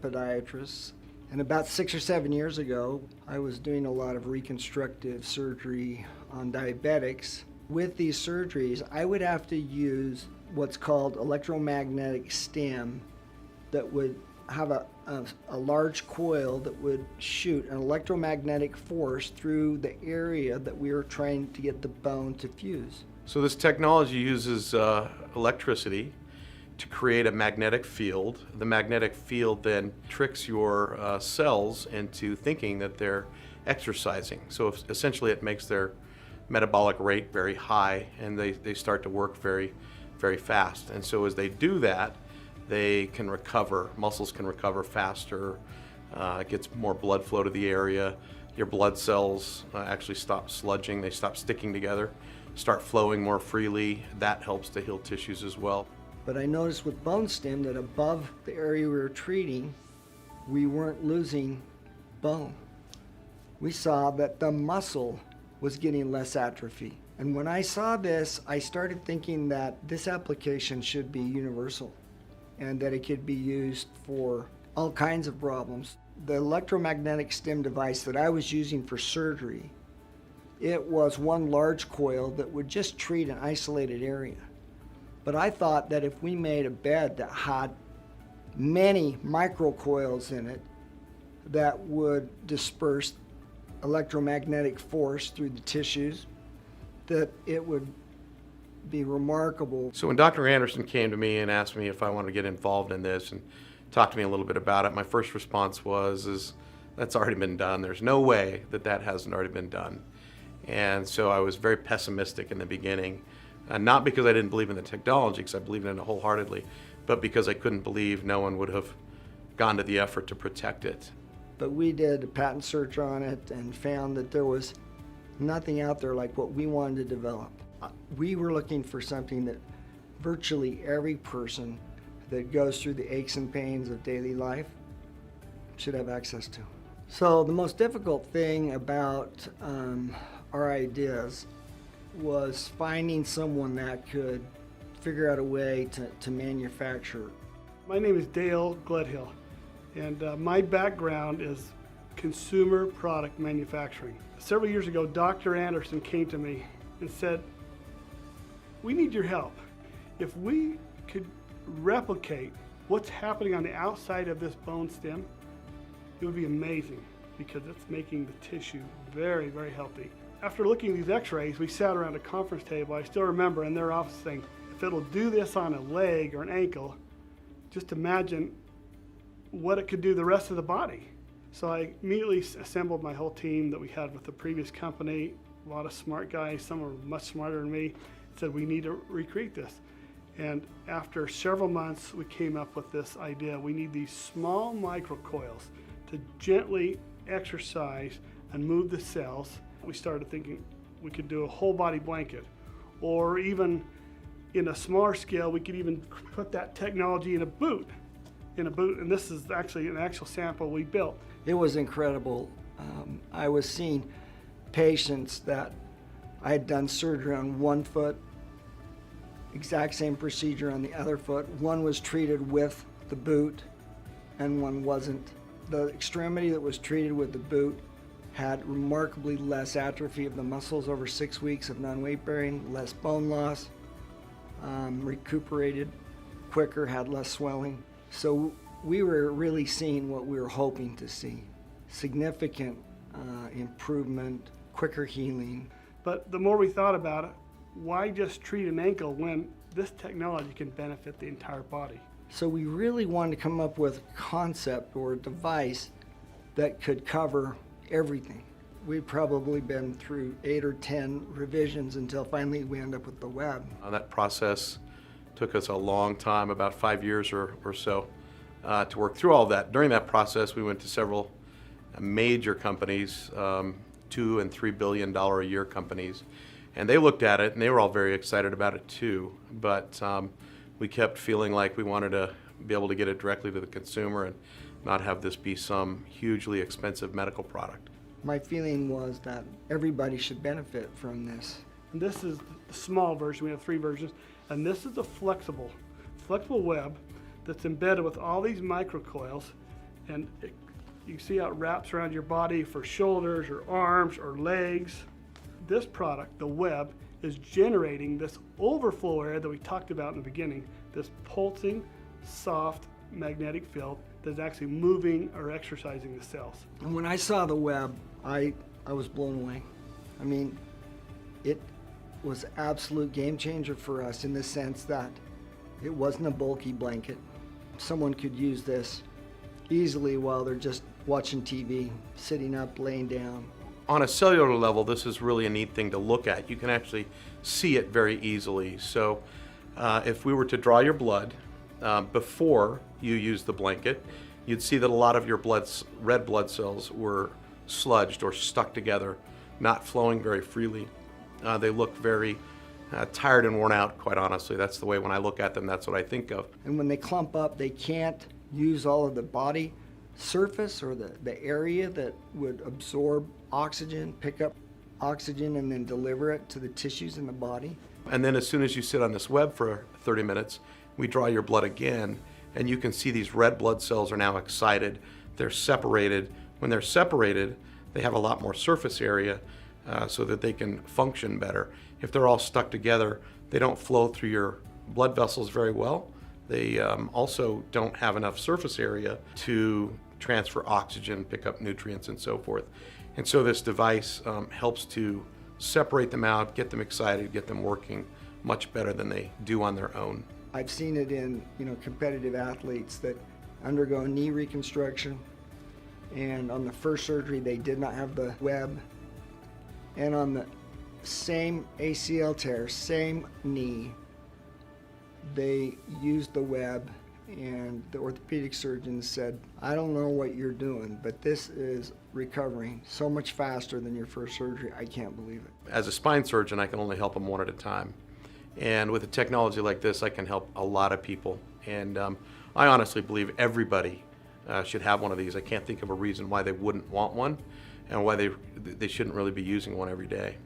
podiatrist, and about 6 or 7 years ago, I was doing a lot of reconstructive surgery on diabetics. With these surgeries, I would have to use what's called electromagnetic stim that would have a large coil that would shoot an electromagnetic force through the area that we were trying to get the bone to fuse. So this technology uses electricity to create a magnetic field. The magnetic field then tricks your cells into thinking that they're exercising. So essentially it makes their metabolic rate very high, and they start to work very, very fast. And so as they do that, they can recover, muscles can recover faster, it gets more blood flow to the area, your blood cells actually stop sludging, they stop sticking together, start flowing more freely. That helps to heal tissues as well. But I noticed with bone stim that above the area we were treating, we weren't losing bone. We saw that the muscle was getting less atrophy. And when I saw this, I started thinking that this application should be universal and that it could be used for all kinds of problems. The electromagnetic stim device that I was using for surgery, it was one large coil that would just treat an isolated area. But I thought that if we made a bed that had many microcoils in it that would disperse electromagnetic force through the tissues, that it would be remarkable. So when Dr. Anderson came to me and asked me if I wanted to get involved in this and talk to me a little bit about it, my first response was, that's already been done. There's no way that hasn't already been done. And so I was very pessimistic in the beginning. Not because I didn't believe in the technology, because I believed in it wholeheartedly, but because I couldn't believe no one would have gone to the effort to protect it. But we did a patent search on it and found that there was nothing out there like what we wanted to develop. We were looking for something that virtually every person that goes through the aches and pains of daily life should have access to. So the most difficult thing about our ideas was finding someone that could figure out a way to manufacture. My name is Dale Gledhill, and my background is consumer product manufacturing. Several years ago, Dr. Anderson came to me and said, we need your help. If we could replicate what's happening on the outside of this bone stem, it would be amazing because it's making the tissue very, very healthy. After looking at these x-rays, we sat around a conference table. I still remember in their office saying, if it'll do this on a leg or an ankle, just imagine what it could do the rest of the body. So I immediately assembled my whole team that we had with the previous company, a lot of smart guys, some were much smarter than me, said we need to recreate this. And after several months, we came up with this idea. We need these small microcoils to gently exercise and move the cells. We started thinking we could do a whole body blanket, or even in a smaller scale, we could even put that technology in a boot. And this is actually an actual sample we built. It was incredible. I was seeing patients that I had done surgery on one foot, exact same procedure on the other foot. One was treated with the boot and one wasn't. The extremity that was treated with the boot had remarkably less atrophy of the muscles over 6 weeks of non-weight bearing, less bone loss, recuperated quicker, had less swelling. So we were really seeing what we were hoping to see. Significant improvement, quicker healing. But the more we thought about it, why just treat an ankle when this technology can benefit the entire body? So we really wanted to come up with a concept or a device that could cover everything. We've probably been through 8 or 10 revisions until finally we end up with the web. That process took us a long time, about 5 years or so, to work through all that. During that process, we went to several major companies, $2 and $3 billion a year companies, and they looked at it and they were all very excited about it too. But we kept feeling like we wanted to be able to get it directly to the consumer and not have this be some hugely expensive medical product. My feeling was that everybody should benefit from this. And this is the small version. We have 3 versions. And this is a flexible web that's embedded with all these microcoils And you see how it wraps around your body for shoulders or arms or legs. This product, the web, is generating this overflow area that we talked about in the beginning, this pulsing, soft magnetic field that's actually moving or exercising the cells. And when I saw the web, I was blown away. I mean, it was an absolute game changer for us in the sense that it wasn't a bulky blanket. Someone could use this easily while they're just watching TV, sitting up, laying down. On a cellular level, this is really a neat thing to look at. You can actually see it very easily. So if we were to draw your blood before you use the blanket, you'd see that a lot of your red blood cells were sludged or stuck together, not flowing very freely. They look very tired and worn out, quite honestly. That's the way when I look at them, that's what I think of. And when they clump up, they can't use all of the body surface or the area that would absorb oxygen, pick up oxygen, and then deliver it to the tissues in the body. And then as soon as you sit on this web for 30 minutes, we draw your blood again, and you can see these red blood cells are now excited. They're separated. When they're separated, they have a lot more surface area so that they can function better. If they're all stuck together, they don't flow through your blood vessels very well. They also don't have enough surface area to transfer oxygen, pick up nutrients, and so forth. And so this device helps to separate them out, get them excited, get them working much better than they do on their own. I've seen it in competitive athletes that undergo knee reconstruction, and on the first surgery they did not have the web, and on the same ACL tear, same knee, they used the web, and the orthopedic surgeon said, I don't know what you're doing, but this is recovering so much faster than your first surgery. I can't believe it. As a spine surgeon, I can only help them one at a time. And with a technology like this, I can help a lot of people. And I honestly believe everybody should have one of these. I can't think of a reason why they wouldn't want one and why they shouldn't really be using one every day.